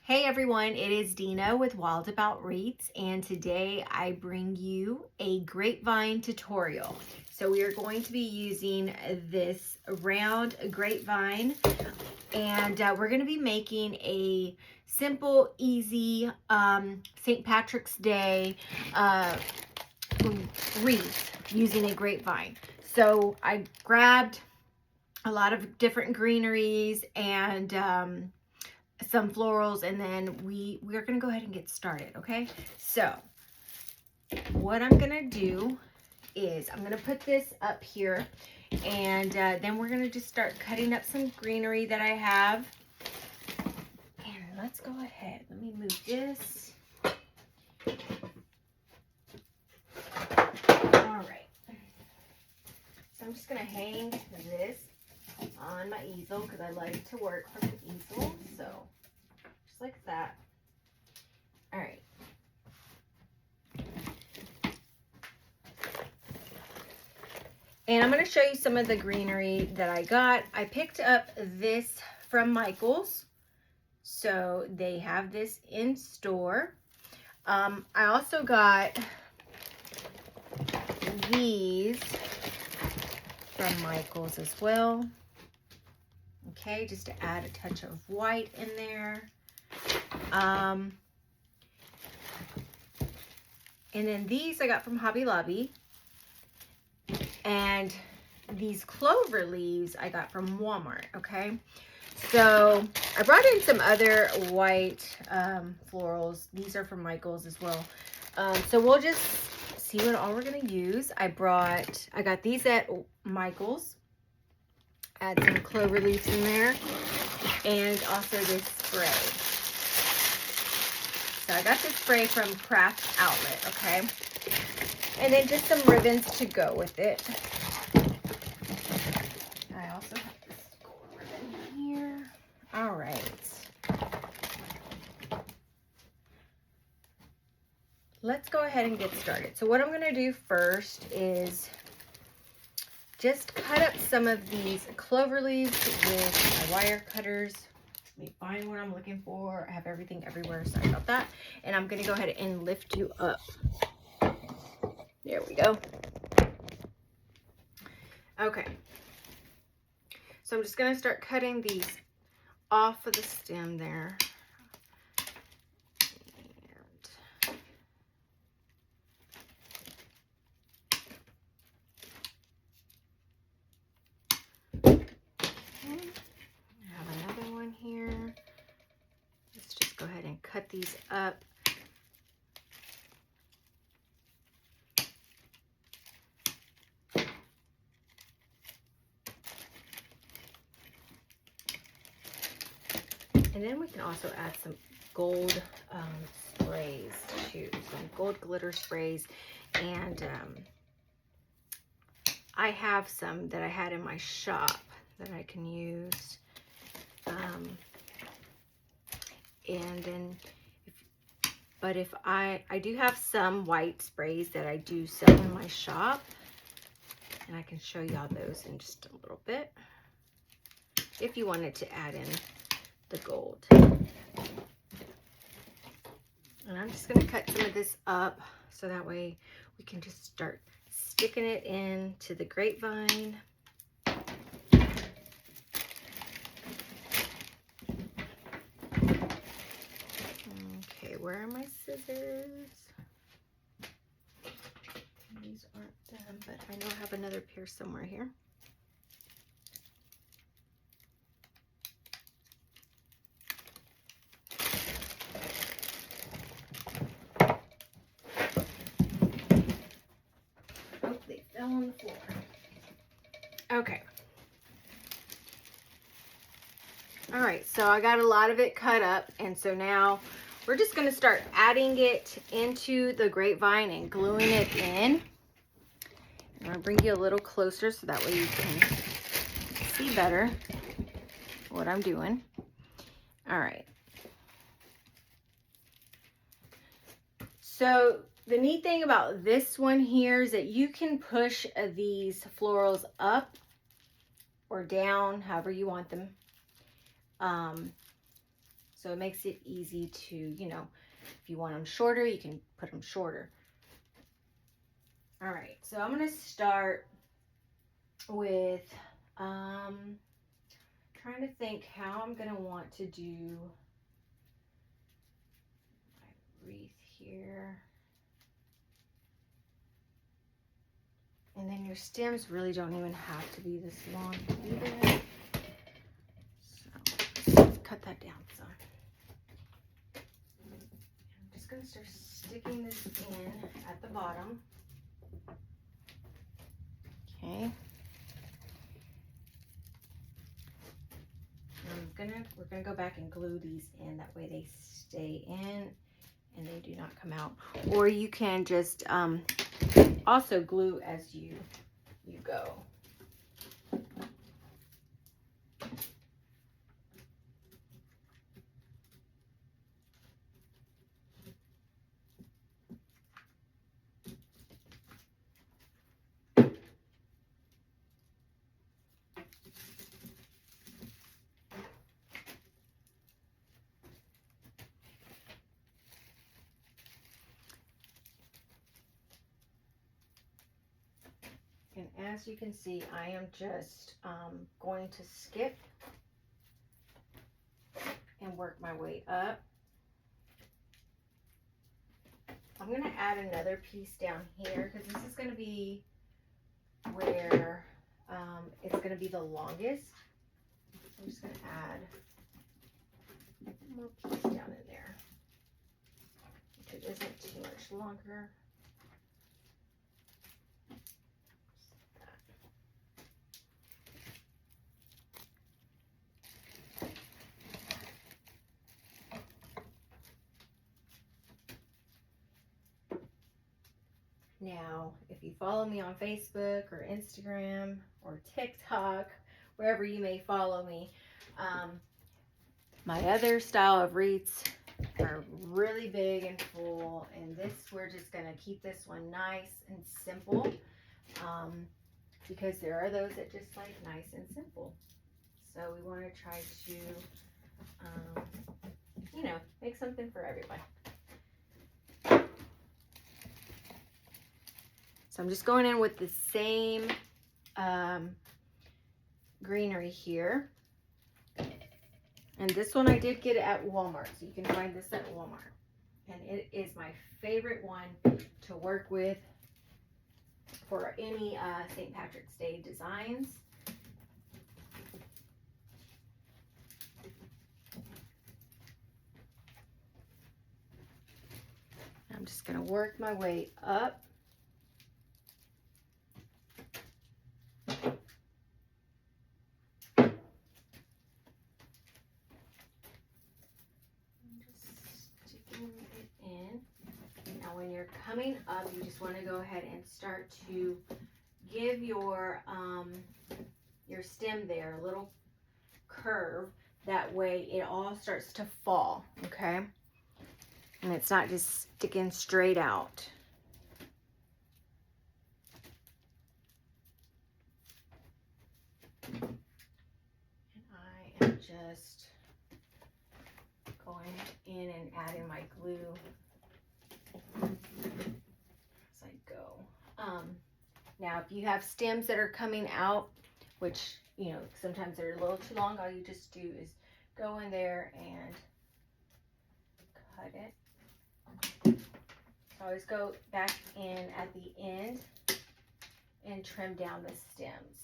Hey everyone, it is Dina with Wild About Wreaths, and today I bring you a grapevine tutorial. So we are going to be using this round grapevine, and we're going to be making a simple, easy St. Patrick's Day wreath using a grapevine. So I grabbed a lot of different greeneries and some florals, and then we're gonna go ahead and get started. Okay, so what I'm gonna do is I'm gonna put this up here, and then we're gonna just start cutting up some greenery that I have. And let's go ahead, let me move this. All right, so I'm just gonna hang this on my easel because I like to work from the easel. So just like that. All right. And I'm going to show you some of the greenery that I got. I picked up this from Michael's. So they have this in store. I also got these from Michael's as well. Okay, just to add a touch of white in there. And then these I got from Hobby Lobby. And these clover leaves I got from Walmart, okay? So I brought in some other white florals. These are from Michael's as well. So we'll just see what all we're gonna use. I got these at Michael's. Add some clover leaves in there, and also this spray. So I got this spray from Craft Outlet, okay? And then just some ribbons to go with it. I also have this gold ribbon here. All right. Let's go ahead and get started. So what I'm gonna do first is just cut up some of these clover leaves with my wire cutters. Let me find what I'm looking for. I have everything everywhere, sorry about that. And I'm gonna go ahead and lift you up. There we go. Okay. So I'm just gonna start cutting these off of the stem there. Here. Let's just go ahead and cut these up. And then we can also add some gold sprays too, some gold glitter sprays. And I have some that I had in my shop that I can use. And then, if I do have some white sprays that I do sell in my shop, and I can show y'all those in just a little bit if you wanted to add in the gold. And I'm just going to cut some of this up so that way we can just start sticking it into the grapevine. Okay, where are my scissors? These aren't them, but I know I have another pair somewhere here. Oh, they fell on the floor. Okay. All right, so I got a lot of it cut up, and so now we're just going to start adding it into the grapevine and gluing it in. I'm going to bring you a little closer so that way you can see better what I'm doing. All right. So the neat thing about this one here is that you can push these florals up or down, however you want them. So So it makes it easy to, you know, if you want them shorter, you can put them shorter. All right, so I'm going to start with trying to think how I'm going to want to do my wreath here. And then your stems really don't even have to be this long either. So cut that down some. I'm just going to start sticking this in at the bottom. Okay. We're gonna go back and glue these in. That way they stay in and they do not come out. Or you can just also glue as you go. And as you can see, I am just going to skip and work my way up. I'm going to add another piece down here because this is going to be where it's going to be the longest. I'm just going to add more piece down in there. If it isn't too much longer. Now, if you follow me on Facebook or Instagram or TikTok, wherever you may follow me, my other style of wreaths are really big and full, and this, we're just going to keep this one nice and simple, because there are those that just like nice and simple. So we want to try to, you know, make something for everybody. So I'm just going in with the same greenery here. And this one I did get at Walmart, so you can find this at Walmart. And it is my favorite one to work with for any St. Patrick's Day designs. I'm just going to work my way up. When you're coming up, you just want to go ahead and start to give your stem there a little curve. That way it all starts to fall, okay? And it's not just sticking straight out. And I am just going in and adding my glue as I go. Now, if you have stems that are coming out, which, you know, sometimes they're a little too long, all you just do is go in there and cut it. So always go back in at the end and trim down the stems.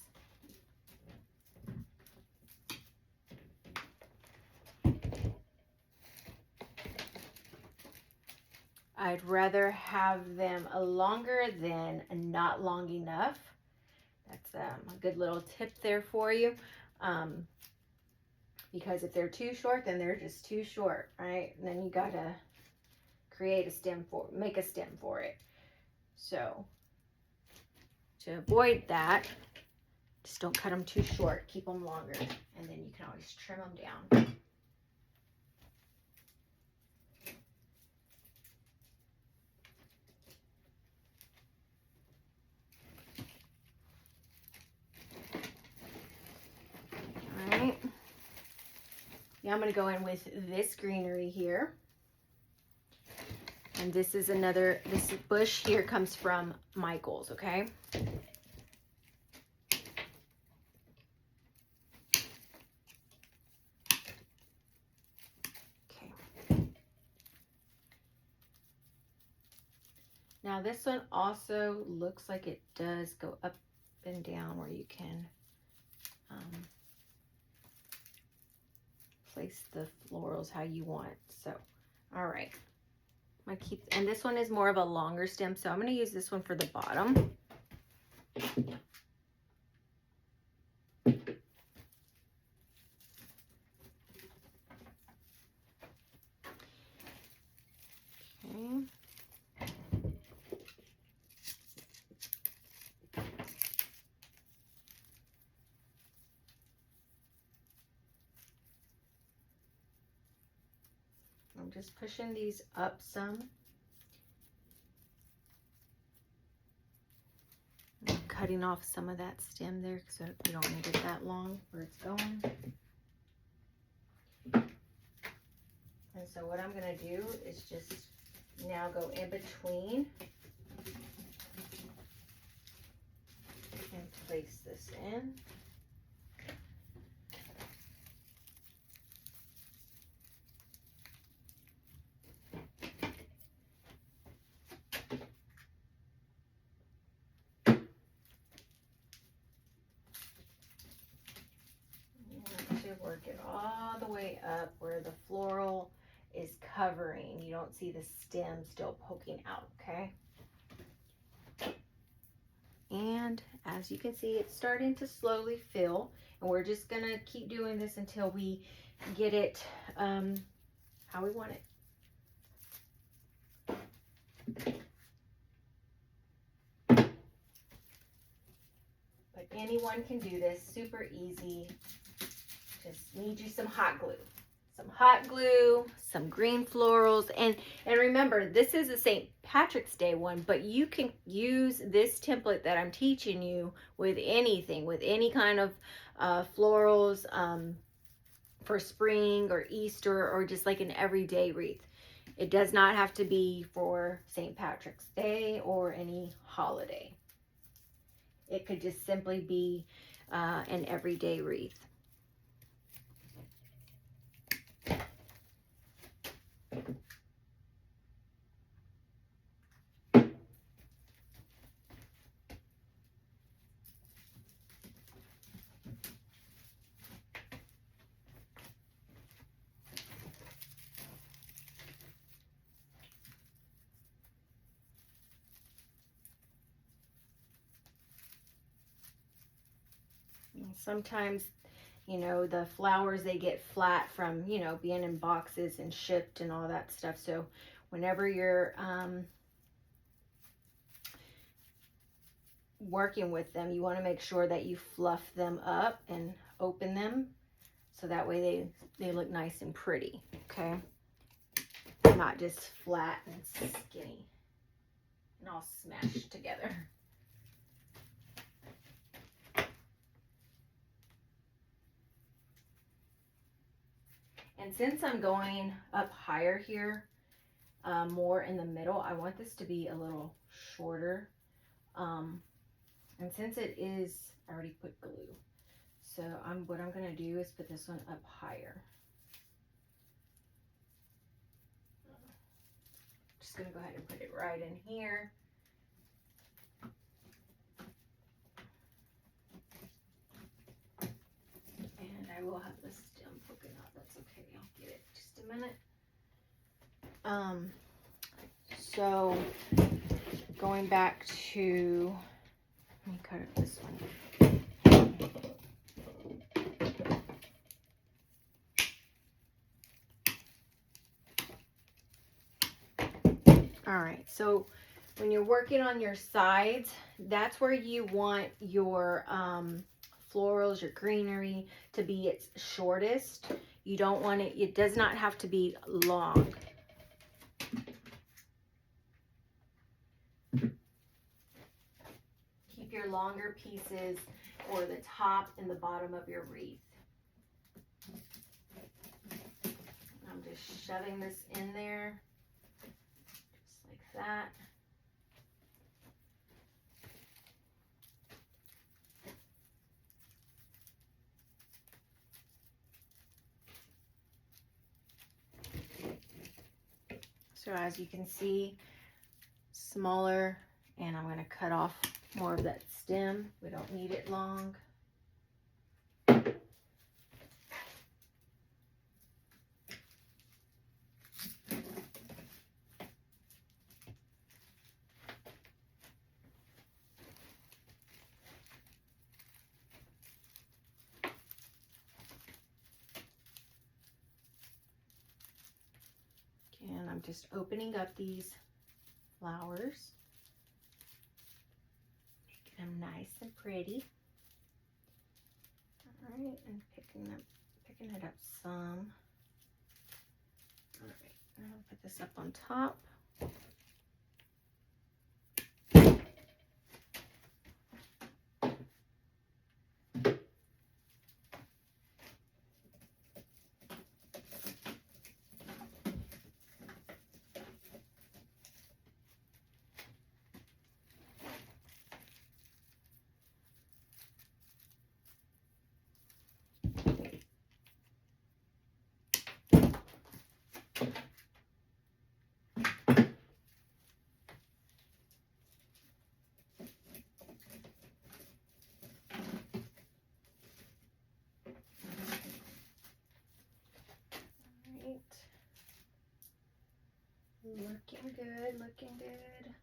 I'd rather have them longer than not long enough. That's a good little tip there for you. Because if they're too short, then they're just too short, right? And then you gotta create a stem make a stem for it. So to avoid that, just don't cut them too short, keep them longer, and then you can always trim them down. Now I'm going to go in with this greenery here. And this is this bush here comes from Michael's, okay? Now this one also looks like it does go up and down where you can place the florals how you want. So, all right. I'm gonna keep, and this one is more of a longer stem, so I'm gonna use this one for the bottom. Okay. I'm just pushing these up some. I'm cutting off some of that stem there because we don't need it that long where it's going. And so what I'm going to do is just now go in between and place this in. Work it all the way up where the floral is covering. You don't see the stem still poking out, okay? And as you can see, it's starting to slowly fill, and we're just gonna keep doing this until we get it how we want it. But anyone can do this, super easy. Just need you some hot glue, some green florals, and remember, this is a St. Patrick's Day one, but you can use this template that I'm teaching you with anything, with any kind of florals for spring or Easter, or just like an everyday wreath. It does not have to be for St. Patrick's Day or any holiday. It could just simply be an everyday wreath. Sometimes, you know, the flowers, they get flat from, you know, being in boxes and shipped and all that stuff. So whenever you're working with them, you want to make sure that you fluff them up and open them so that way they look nice and pretty, okay? Not just flat and skinny and all smashed together. And since I'm going up higher here, more in the middle, I want this to be a little shorter. And since it is, I already put glue. So what I'm gonna do is put this one up higher. Just gonna go ahead and put it right in here. And I will have the stem poking out. That's okay, I'll get it just a minute. So going back to, let me cut it this one. All right, so when you're working on your sides, that's where you want your florals, your greenery to be its shortest. You don't want it, it does not have to be long. Keep your longer pieces for the top and the bottom of your wreath. I'm just shoving this in there, just like that. So as you can see, smaller, and I'm going to cut off more of that stem. We don't need it long. And I'm just opening up these flowers, making them nice and pretty. All right, and picking it up some. All right, now I'll put this up on top. Looking good, looking good.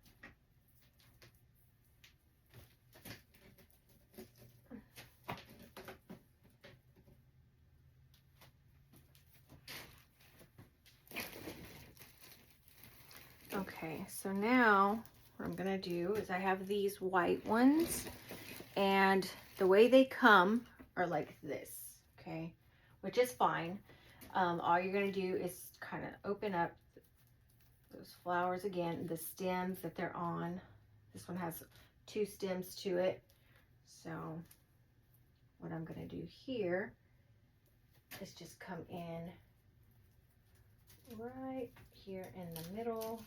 Okay, so now what I'm gonna do is I have these white ones, and the way they come are like this, okay, which is fine. All you're gonna do is kind of open up those flowers again, the stems that they're on. This one has 2 stems to it. So what I'm gonna do here is just come in right here in the middle,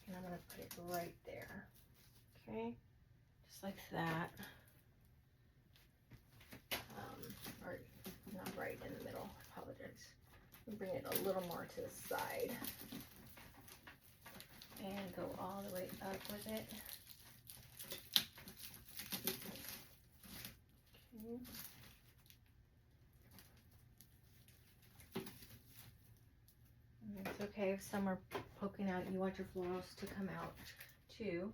and I'm gonna put it right there, okay, just like that. Or not right in the middle, I apologize. Bring it a little more to the side and go all the way up with it. Okay. And it's okay if some are poking out. You want your florals to come out too.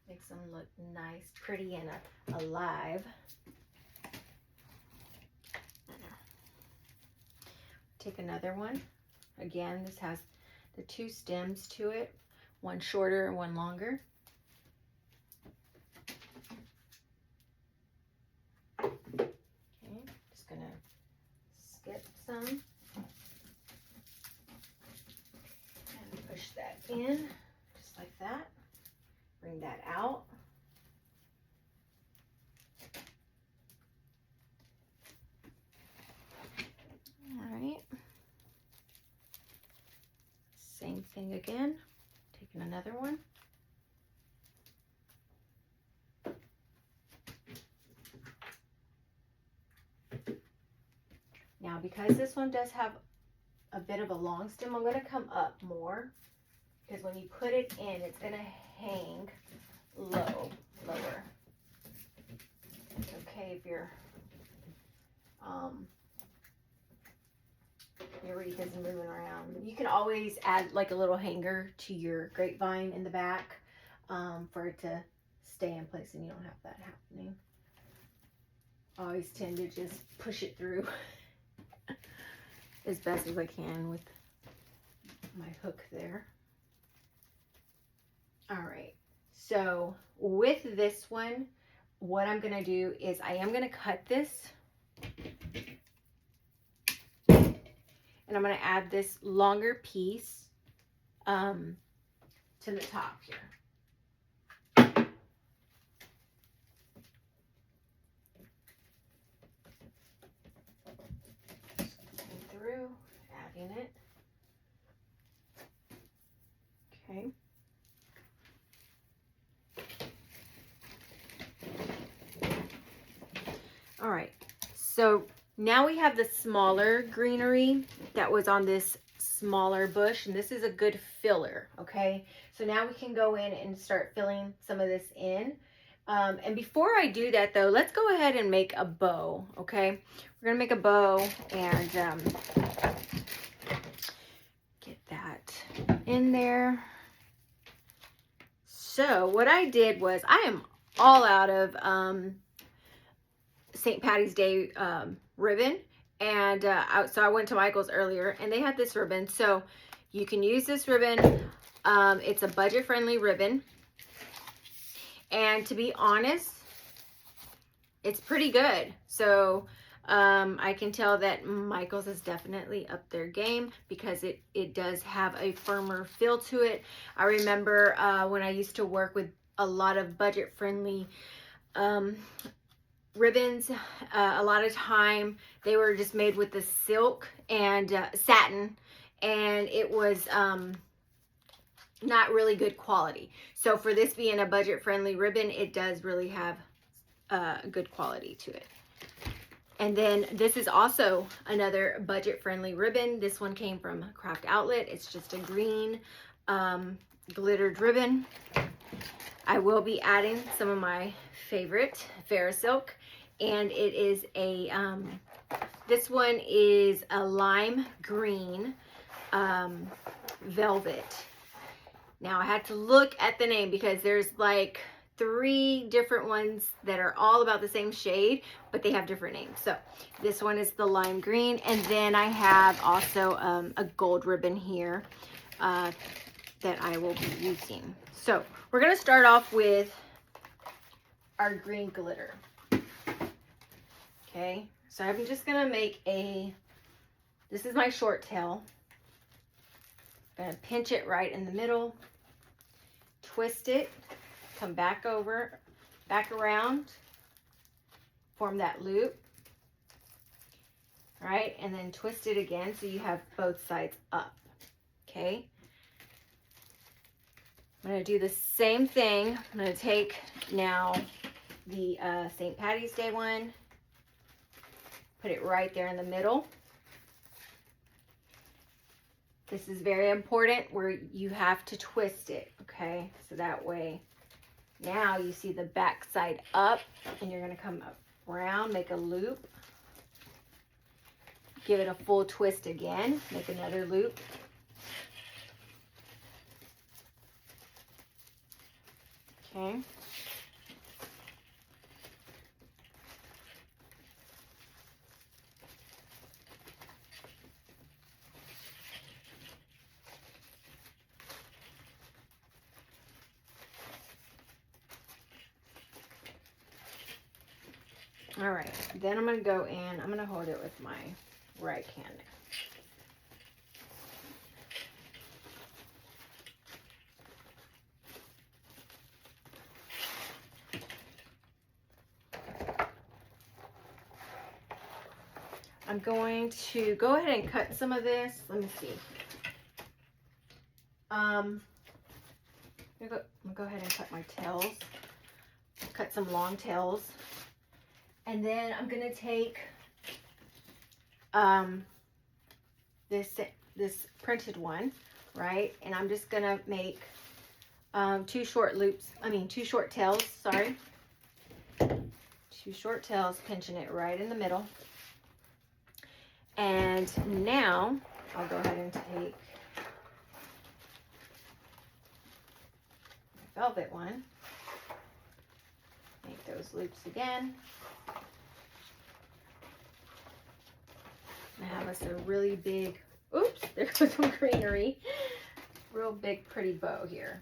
Makes them look nice, pretty, and alive. Take another one. Again, this has the 2 stems to it, one shorter and one longer. Okay, just gonna skip some and push that in, just like that. Bring that out. All right. Same thing again. Taking another one. Now, because this one does have a bit of a long stem, I'm going to come up more, because when you put it in, it's going to hang lower. It's okay if your wreath is moving around. You can always add like a little hanger to your grapevine in the back for it to stay in place, and you don't have that happening. I always tend to just push it through as best as I can with my hook there. All right, so with this one, what I'm gonna do is I am gonna cut this, and I'm gonna add this longer piece to the top here. Through, in it. Okay. All right, so now we have the smaller greenery that was on this smaller bush, and this is a good filler, okay? So now we can go in and start filling some of this in. And before I do that though, let's go ahead and make a bow, okay? We're gonna make a bow and get that in there. So what I did was, I am all out of St. Patty's Day ribbon, and so I went to Michael's earlier and they had this ribbon, so you can use this ribbon. It's a budget-friendly ribbon, and to be honest, it's pretty good. So I can tell that Michael's is definitely up their game, because it does have a firmer feel to it. I remember when I used to work with a lot of budget-friendly ribbons, a lot of time they were just made with the silk and satin, and it was not really good quality. So for this being a budget-friendly ribbon, it does really have good quality to it. And then this is also another budget-friendly ribbon. This one came from Craft Outlet. It's just a green glittered ribbon. I will be adding some of my favorite Silk, and it is a this one is a lime green velvet. Now I had to look at the name, because there's like 3 different ones that are all about the same shade, but they have different names. So this one is the lime green, and then I have also a gold ribbon here that I will be using. So we're gonna start off with our green glitter. Okay, so I'm just gonna make this is my short tail. I'm gonna pinch it right in the middle, twist it, come back over, back around, form that loop. All right, and then twist it again so you have both sides up. Okay, I'm gonna do the same thing. I'm gonna take now the St. Patty's Day one, put it right there in the middle. This is very important, where you have to twist it, okay? So that way, now you see the back side up, and you're gonna come around, make a loop, give it a full twist again, make another loop. Okay. All right, then I'm gonna go in, I'm gonna hold it with my right hand. I'm going to go ahead and cut some of this. Let me see. I'm gonna go ahead and cut my tails. Cut some long tails. And then I'm gonna take this printed one, right? And I'm just gonna make 2 short tails, sorry. 2 short tails, pinching it right in the middle. And now I'll go ahead and take the velvet one, make those loops again. I have us a really big, oops, there goes some greenery. Real big, pretty bow here.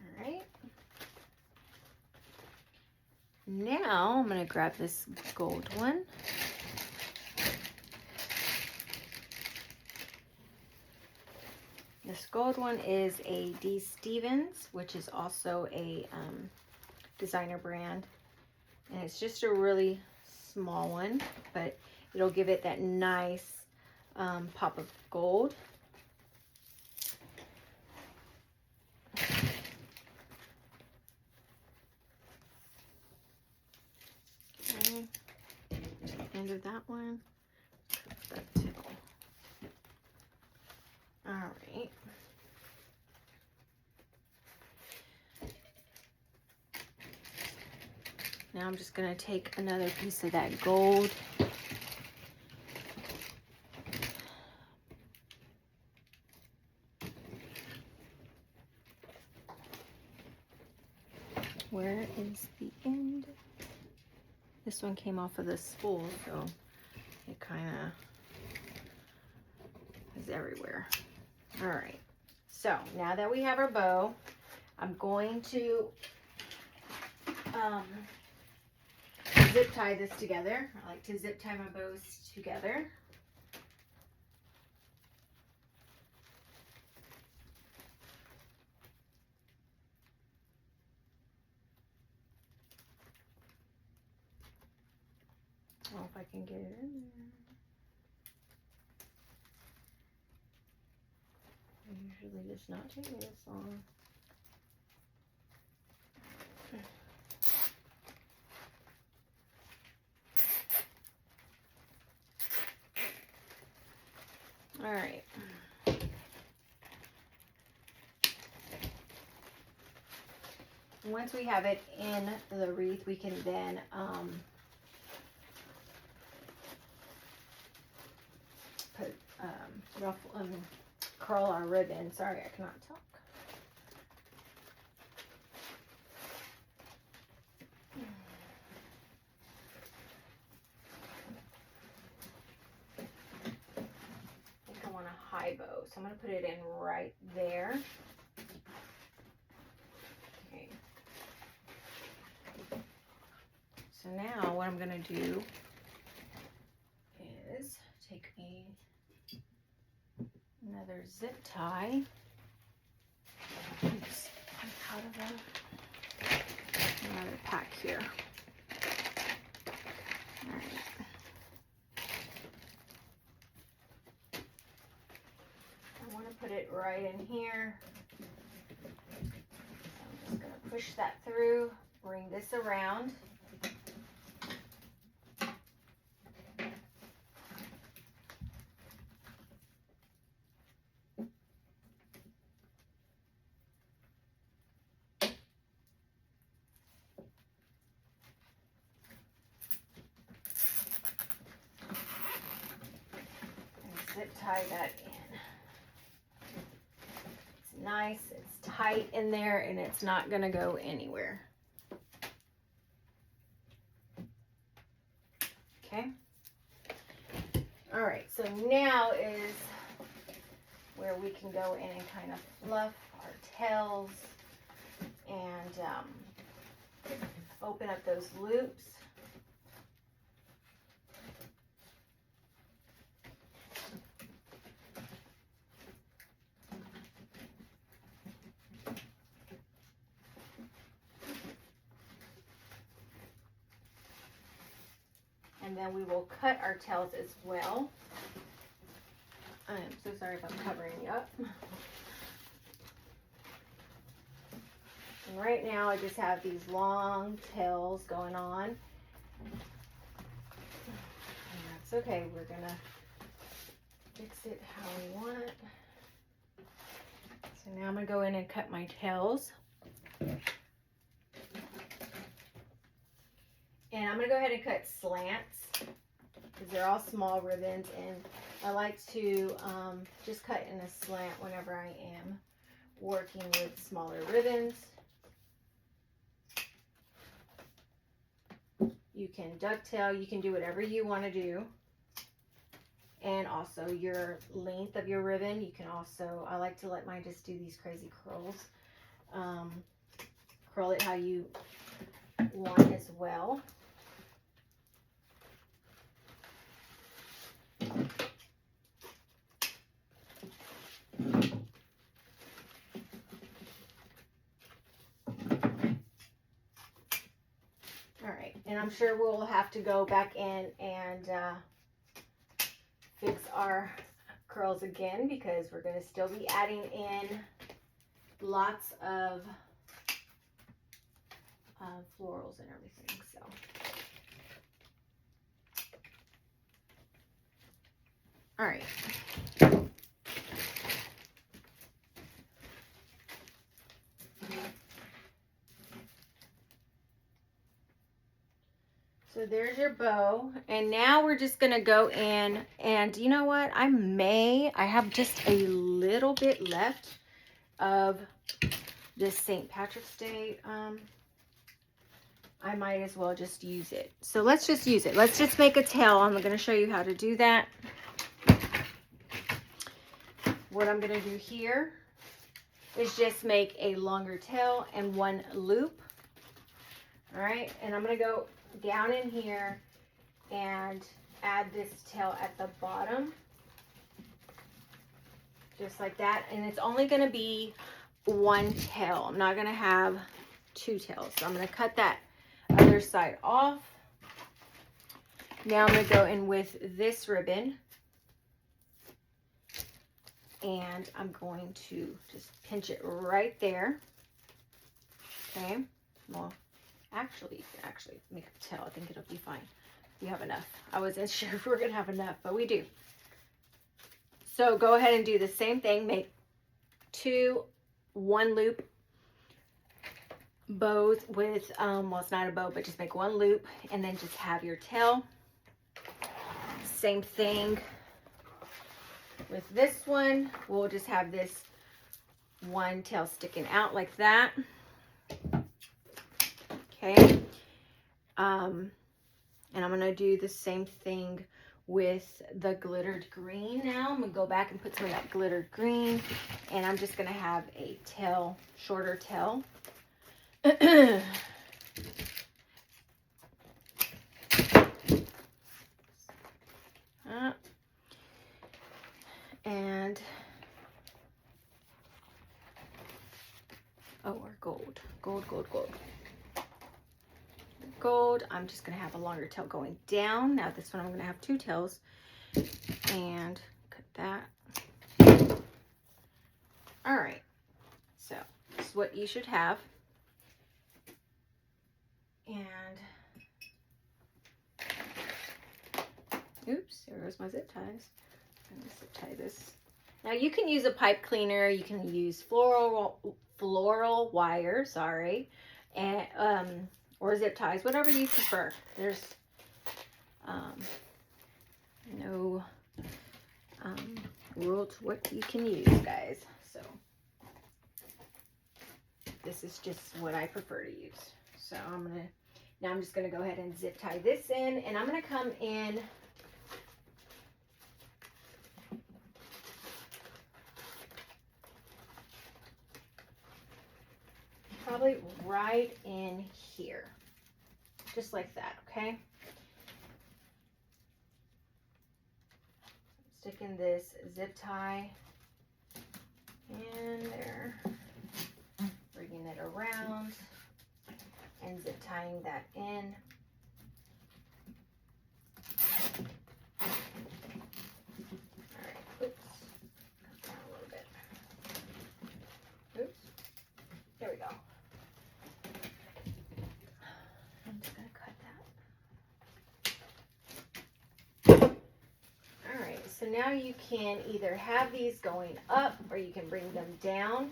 All right. Now I'm going to grab this gold one. This gold one is a D. Stevens, which is also a designer brand. And it's just a really small one, but it'll give it that nice pop of gold. Okay, end of that one. That too. All right. Now I'm just going to take another piece of that gold. Where is the end? This one came off of the spool, so it kind of is everywhere. All right. So now that we have our bow, I'm going to zip tie this together. I like to zip tie my bows together. I don't know if I can get it in there. It usually does not take me this long. All right. Once we have it in the wreath, we can then put curl our ribbon. Sorry, I cannot talk. I think I want a high bow, so I'm going to put it in right there. Okay. So now what I'm going to do is take another zip tie. Oops, I'm out of another pack here. All right. I want to put it right in here. So I'm just going to push that through, bring this around. Zip tie that in. It's nice, it's tight in there, and it's not going to go anywhere. Okay. All right, so now is where we can go in and kind of fluff our tails and open up those loops. And then we will cut our tails as well. I am so sorry if I'm covering you up. And right now I just have these long tails going on. And that's okay. We're gonna fix it how we want it. So now I'm gonna go in and cut my tails. And I'm going to go ahead and cut slants because they're all small ribbons, and I like to just cut in a slant whenever I am working with smaller ribbons. You can dovetail, you can do whatever you want to do. And also your length of your ribbon, you can also, I like to let mine just do these crazy curls. Curl it how you want as well. And I'm sure we'll have to go back in and fix our curls again, because we're going to still be adding in lots of florals and everything. So all right. So there's your bow, and now we're just gonna go in, and you know what, I have just a little bit left of this St. Patrick's Day. I might as well just use it. So let's just use it. Let's just make a tail. I'm gonna show you how to do that. What I'm gonna do here is just make a longer tail and one loop. All right, and I'm gonna go down in here and add this tail at the bottom, just like that. And it's only going to be one tail. I'm not going to have two tails. So I'm going to cut that other side off. Now I'm going to go in with this ribbon, and I'm going to just pinch it right there. Okay, well, actually, you can actually make a tail. I think it'll be fine. We have enough. I wasn't sure if we were going to have enough, but we do. So go ahead and do the same thing. Make 2 one loop bows with, well, it's not a bow, but just make one loop, and then just have your tail. Same thing with this one. We'll just have this one tail sticking out like that. Okay, and I'm gonna do the same thing with the glittered green. Now I'm gonna go back and put some of that glittered green, and I'm just gonna have a tail, shorter tail. And oh, or gold. Gold. I'm just gonna have a longer tail going down. Now this one I'm gonna have 2 tails, and cut that. All right, so this is what you should have. And oops, there goes my zip ties. I'm gonna zip tie this. Now you can use a pipe cleaner, you can use floral wire, sorry, and or zip ties, whatever you prefer. There's no rule to what you can use, guys. So this is just what I prefer to use. So now I'm just gonna go ahead and zip tie this in, and I'm gonna come in probably right in here, just like that, okay? Sticking this zip tie in there, bringing it around, and zip tying that in. All right, oops, cut down a little bit. Oops, there we go. I'm just gonna cut that. All right, so now you can either have these going up, or you can bring them down,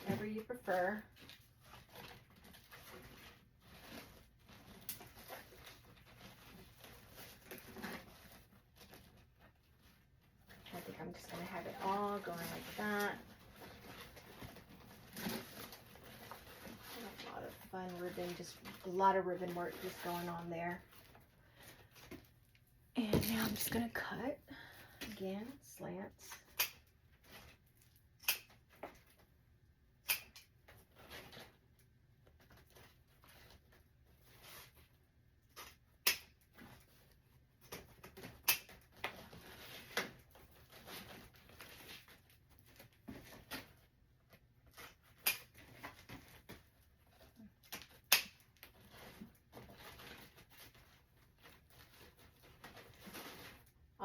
whatever you prefer. I think I'm just gonna have it all going like that. A lot of fun ribbon, just a lot of ribbon work just going on there. And now I'm just gonna cut again, slants.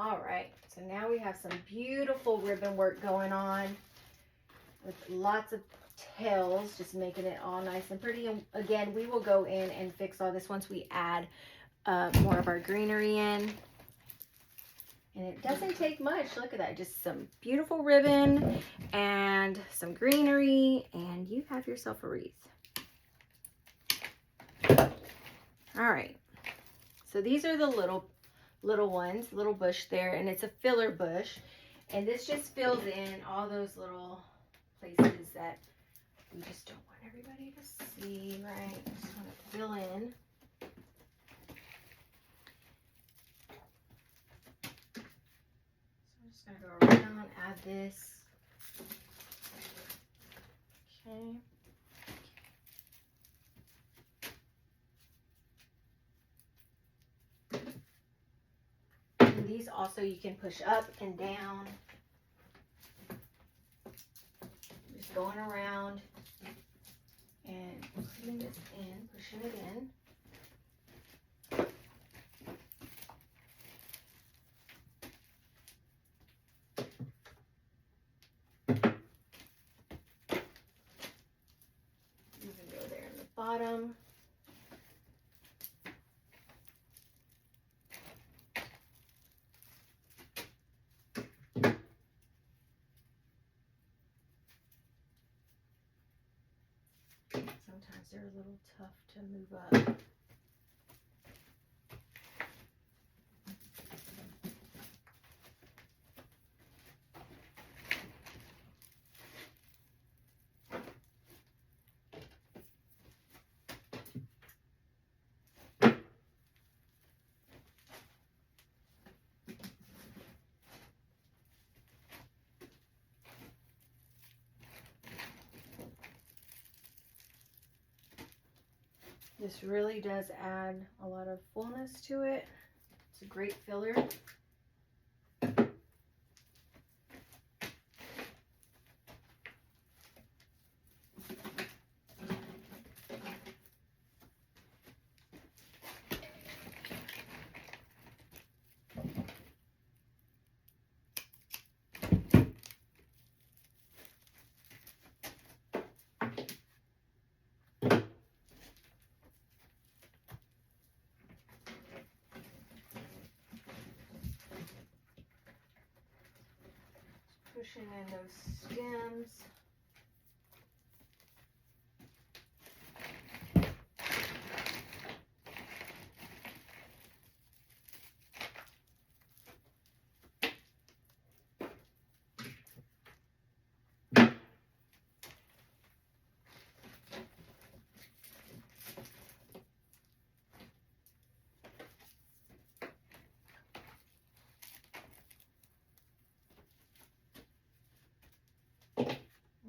All right, so now we have some beautiful ribbon work going on with lots of tails, just making it all nice and pretty. And again, we will go in and fix all this once we add more of our greenery in. And it doesn't take much. Look at that, just some beautiful ribbon and some greenery, and you have yourself a wreath. All right, so these are the little ones, little bush there, and it's a filler bush, and this just fills in all those little places that we just don't want everybody to see, right? Just want to fill in. So I'm just going to go around, add this. Okay. And these also you can push up and down. Just going around and putting this in, pushing it in. You can go there in the bottom. Sometimes they're a little tough to move up. This really does add a lot of fullness to it. It's a great filler. Pushing in those stems.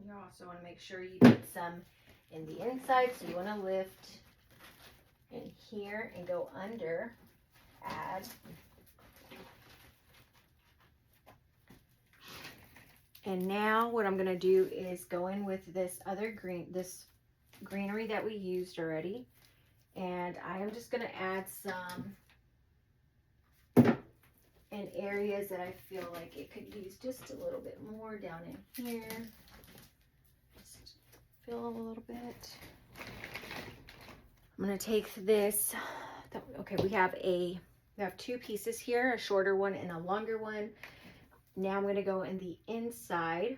You also want to make sure you put some in the inside, so you want to lift in here and go under, add. And now what I'm going to do is go in with this other greenery that we used already, and I am just going to add some in areas that I feel like it could use just a little bit more down in here. Just fill a little bit. I'm going to take this. Okay, we have two pieces here, a shorter one and a longer one. Now I'm going to go in the inside.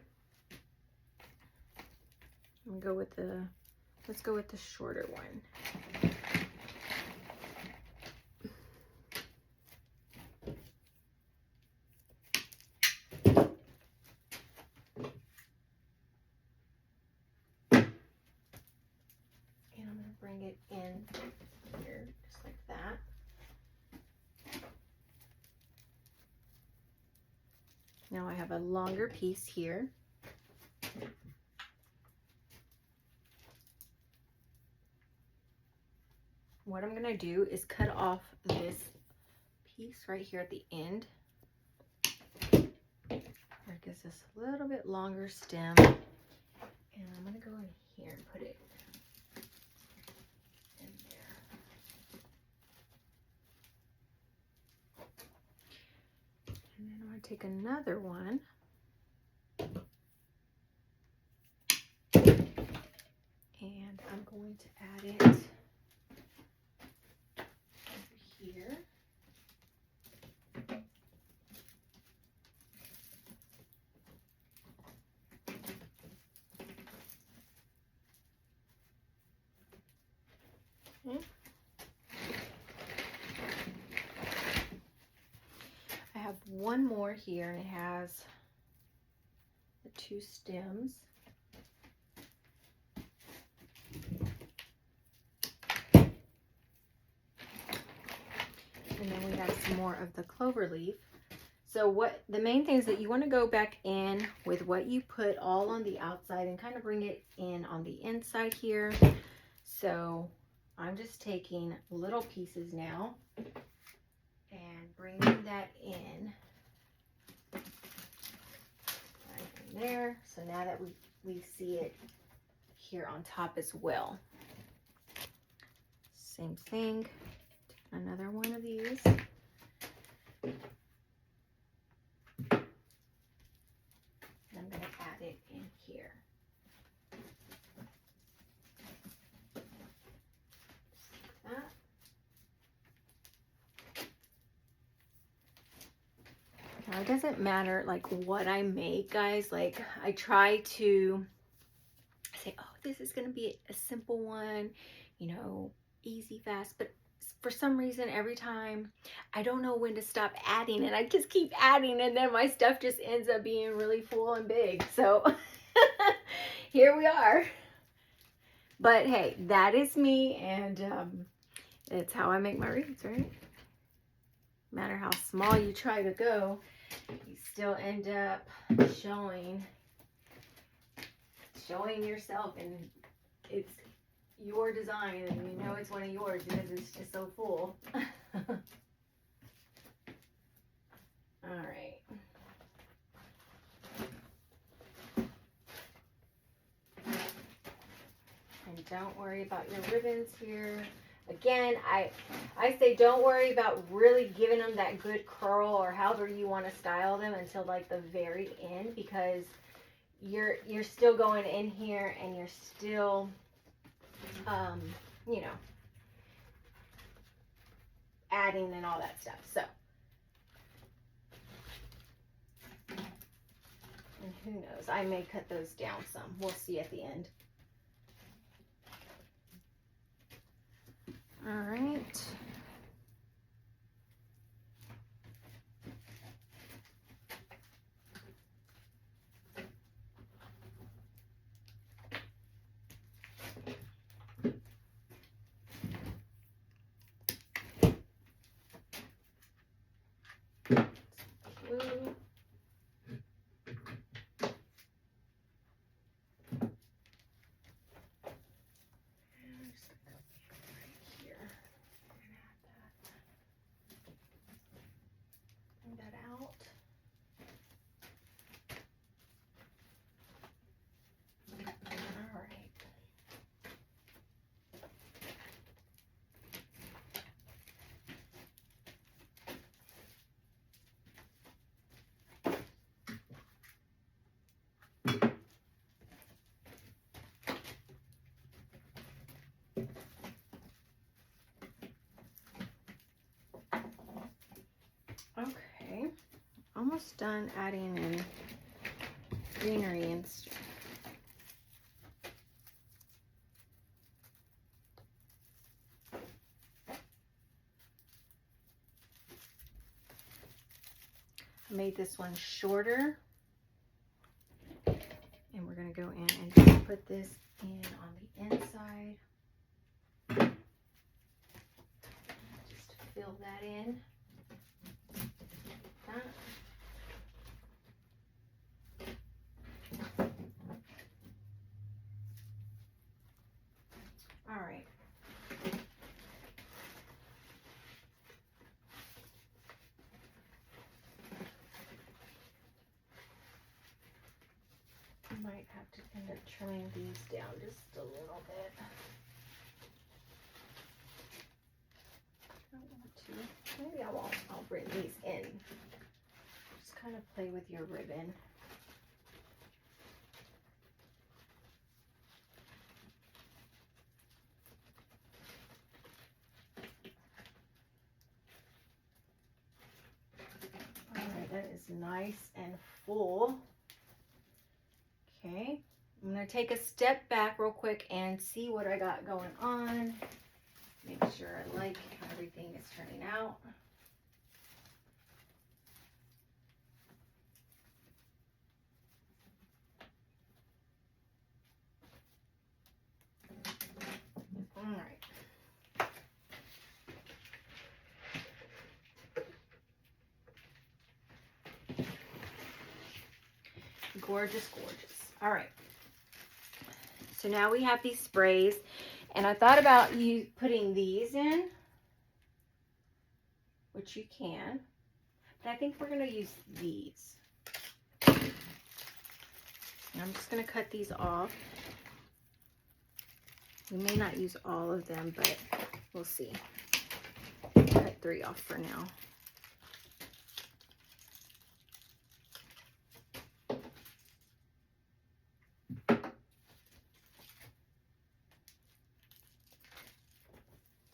I'm going to go with let's go with the shorter one. Bring it in here, just like that. Now I have a longer piece here. What I'm going to do is cut off this piece right here at the end. That gives us a little bit longer stem. And I'm going to go in here and put it take another one. And I'm going to add it over here. Okay. I have one more here, and it has the 2 stems. And then we have some more of the clover leaf. So what the main thing is that you want to go back in with what you put all on the outside and kind of bring it in on the inside here. So I'm just taking little pieces now and bringing that in right in there. So now that we see it here on top as well. Same thing. Another one of these. I'm going to add it in here. Just like that. Now it doesn't matter like what I make, guys. Like I try to say, oh, this is going to be a simple one, you know, easy, fast, but for some reason, every time I don't know when to stop adding, and I just keep adding, and then my stuff just ends up being really full and big. So here we are. But hey, that is me, and it's how I make my wreaths, right? No matter how small you try to go, you still end up showing yourself, and it's your design, and you know it's one of yours because it's just so full. All right. And don't worry about your ribbons here. Again, I say don't worry about really giving them that good curl or however you want to style them until like the very end, because you're still going in here and you're still you know, adding and all that stuff. So, and who knows, I may cut those down some. We'll see at the end. All right. Blue. That out. All right. Okay, almost done adding in greenery and stuff. I made this one shorter, and we're going to go in and just put this in on the inside. Just fill that in. All right. I might have to end up trimming these down just a little bit. I don't want to. Maybe I won't. I'll bring these in. Just kind kind of play with your ribbon. All right, that is nice and full. Okay, I'm gonna take a step back real quick and see what I got going on. Make sure I like how everything is turning out. All right. Gorgeous, gorgeous. All right. So now we have these sprays, and I thought about you putting these in, which you can, but I think we're going to use these. And I'm just going to cut these off. We may not use all of them, but we'll see. Cut 3 off for now.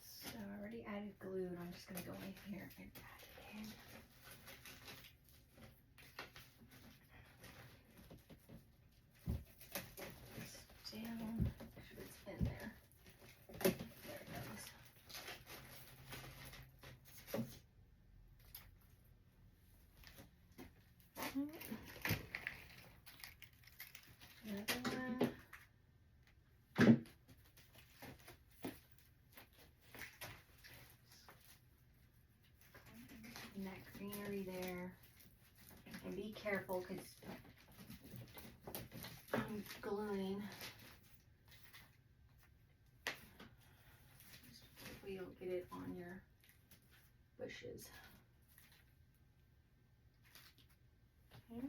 So I already added glue, and I'm just going to go in here and add it in. Down. Make sure it's in there. There it goes. Another one. And that greenery there. And be careful because I'm gluing. Hopefully you'll get it on your bushes. Okay.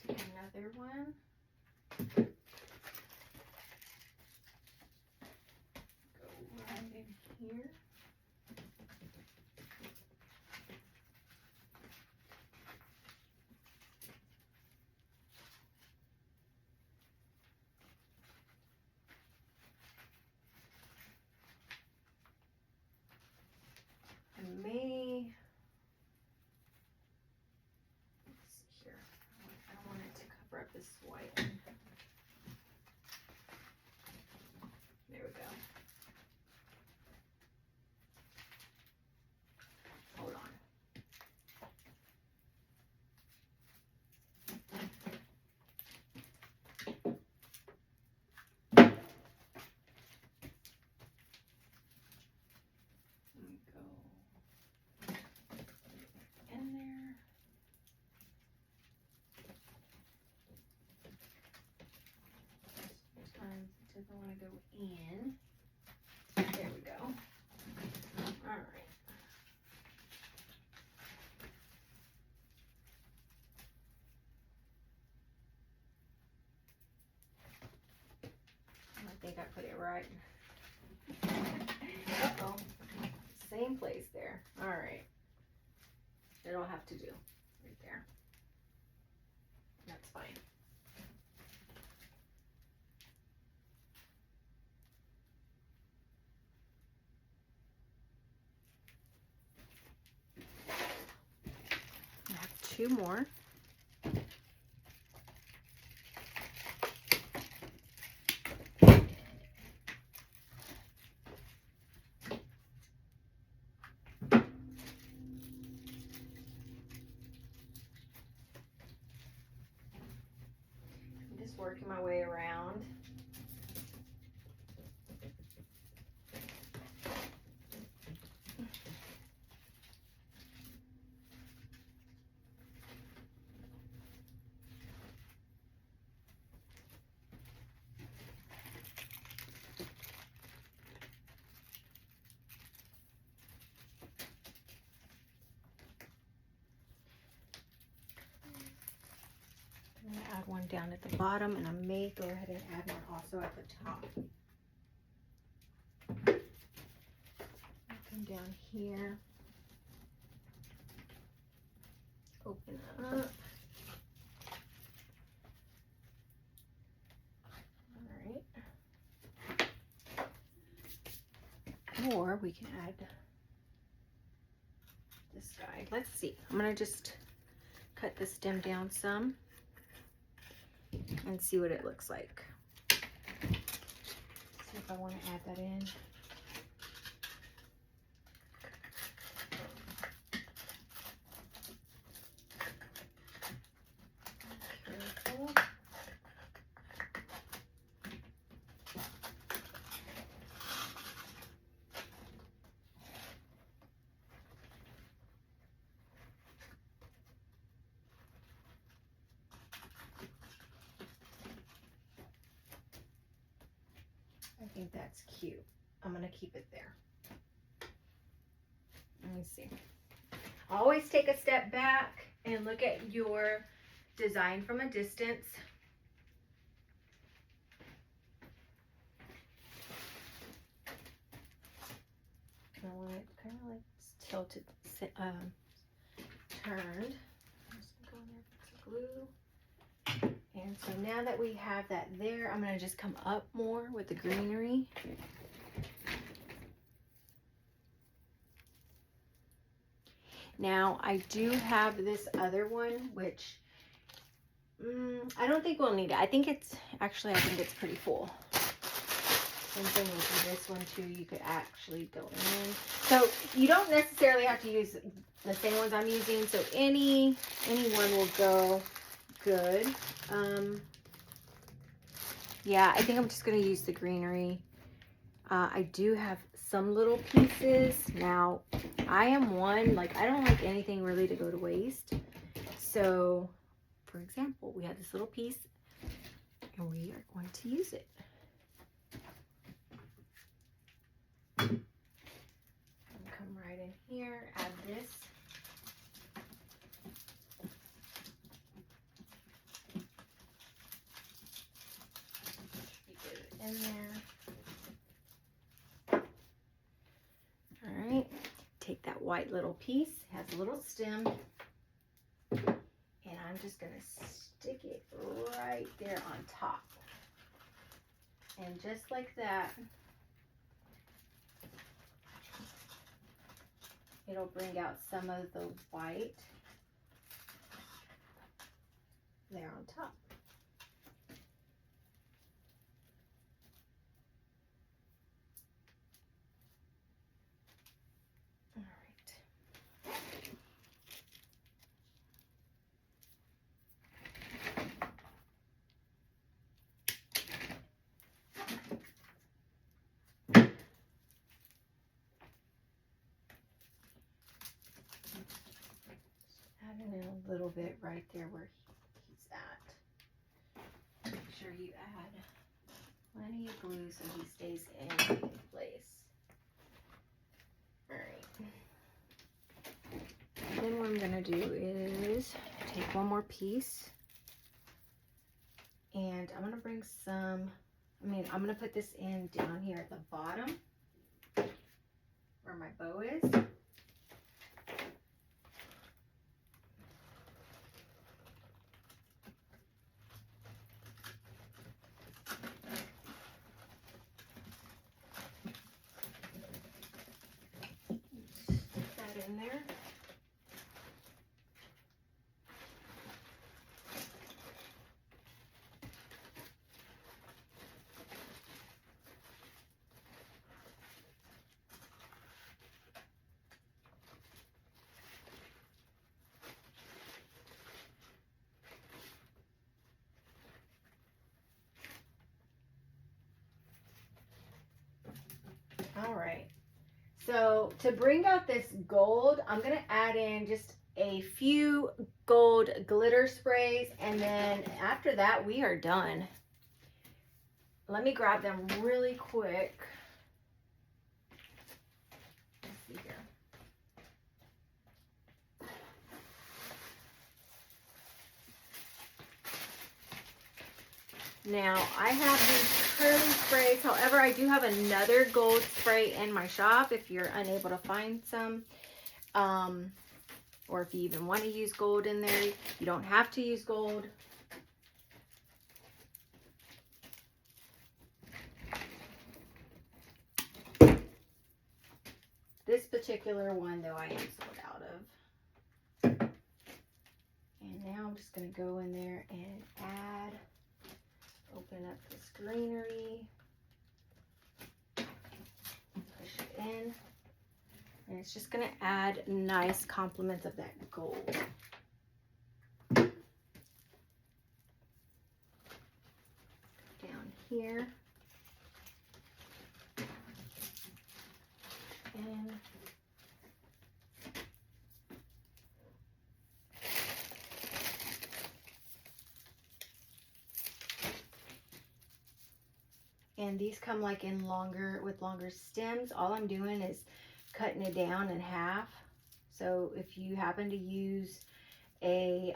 Take another one. Go right in here. I may, let's see here. I don't want it to cover up this white one. There we go. Hold on. Let me go in there. Sometimes it doesn't want to go in. There we go. All right. I think I put it right. Uh-oh. Same place there. All right. It'll have to do right there. That's fine. I have 2 more. I'm just working my way around. I'm going to add one down at the bottom, and I may go ahead and add one also at the top. Come down here. Open up. Or we can add this guy. Let's see. I'm going to just cut the stem down some and see what it looks like. See if I want to add that in. Careful. I think that's cute. I'm going to keep it there. Let me see. Always take a step back and look at your design from a distance. I want it kind of like tilted, turned. I'm just going to go in there with some glue. And so now that we have that there, I'm going to just come up more with the greenery. Now I do have this other one, which I don't think we'll need it. I think it's pretty full. Same thing with this one too. You could actually go in. So you don't necessarily have to use the same ones I'm using. So any one will go good. Yeah, I think I'm just going to use the greenery. I do have some little pieces. Now, I am one, like, I don't like anything really to go to waste. So, for example, we have this little piece, and we are going to use it. Come right in here, add this. In there. All right, take that white little piece, it has a little stem, and I'm just gonna stick it right there on top. And just like that, it'll bring out some of the white there on top. Adding in a little bit right there where he's at. Make sure you add plenty of glue so he stays in place. Alright. Then what I'm going to do is take one more piece. And I'm going to bring some, I'm going to put this in down here at the bottom where my bow is. In there. All right. So to bring out this gold, I'm going to add in just a few gold glitter sprays, and then after that we are done. Let me grab them really quick. Let's see here. Now, I have these curly sprays. However, I do have another gold spray in my shop if you're unable to find some. Or if you even want to use gold in there, you don't have to use gold. This particular one, though, I am sold out of. And now I'm just going to go in there and add, open up this greenery, push it in, and it's just going to add nice complements of that gold. Down here. And these come like in longer, with longer stems. All I'm doing is cutting it down in half. So if you happen to use a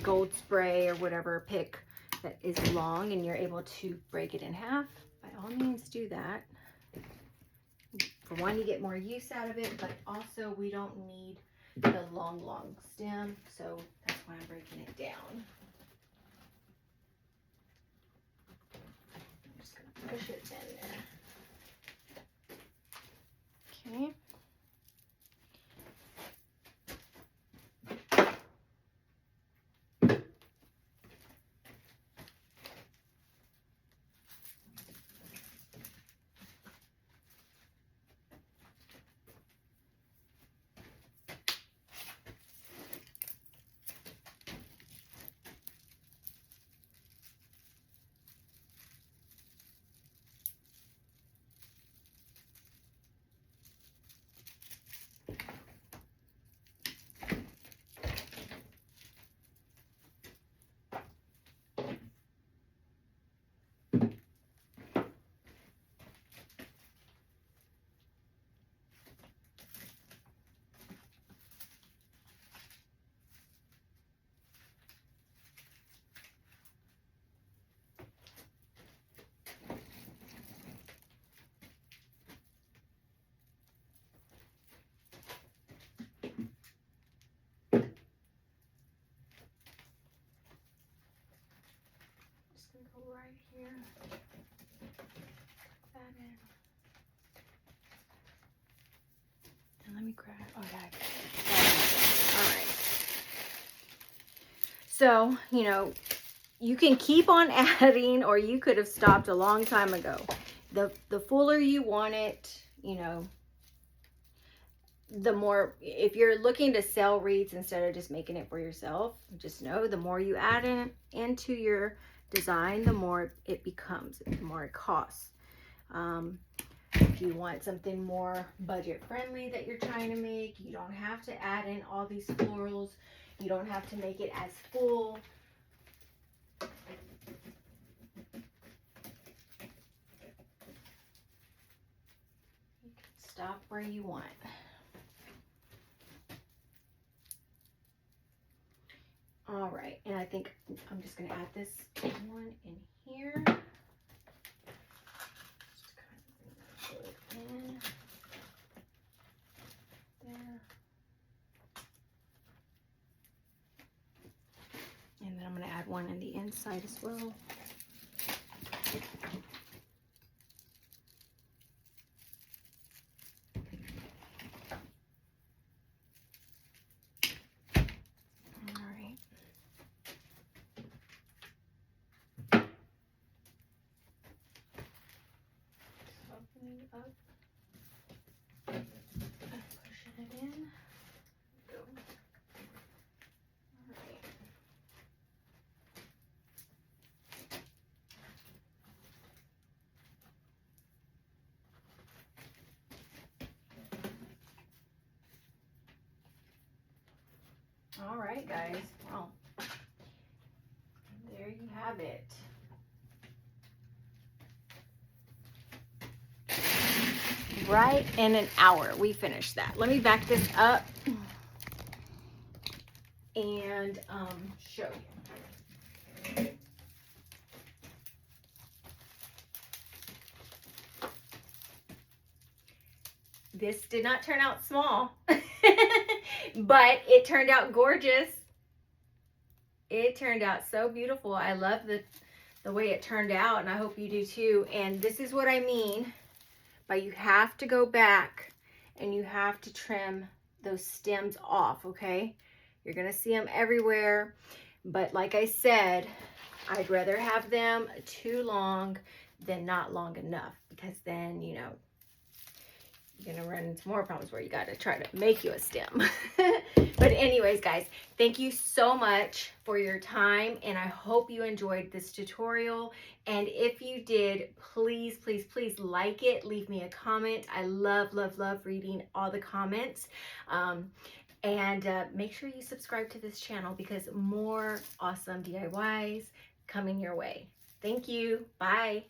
gold spray or whatever pick that is long and you're able to break it in half, by all means do that. For one, you get more use out of it, but also we don't need the long stem, so that's why I'm breaking it down. I'm just gonna push it in there. Okay. Go right here. Put that in. And let me grab. Oh, yeah. All right. So, you know, you can keep on adding, or you could have stopped a long time ago. The fuller you want it, you know, the more, if you're looking to sell wreaths instead of just making it for yourself, just know the more you add into your design, the more it becomes, the more it costs. If you want something more budget friendly that you're trying to make, you don't have to add in all these florals. You don't have to make it as full. You can stop where you want. All right, and I think I'm just going to add this one in here. Just kind of put it in there. And then I'm going to add one on the inside as well. Up and pushing it in. Go. All right, guys. Well, there you have it. Right in an hour we finished that. Let me back this up and show you. this did not turn out small, but it turned out gorgeous. It turned out so beautiful. I love the way it turned out, and I hope you do too. And this is what I mean by you have to go back and you have to trim those stems off, okay? You're gonna see them everywhere, but like I said, I'd rather have them too long than not long enough, because then, you know, you're gonna run into more problems where you gotta try to make you a stem. But anyways, guys, thank you so much for your time, and I hope you enjoyed this tutorial. And if you did, please, please, please like it, leave me a comment. I love, love, love reading all the comments. And make sure you subscribe to this channel, because more awesome DIYs coming your way. Thank you. Bye.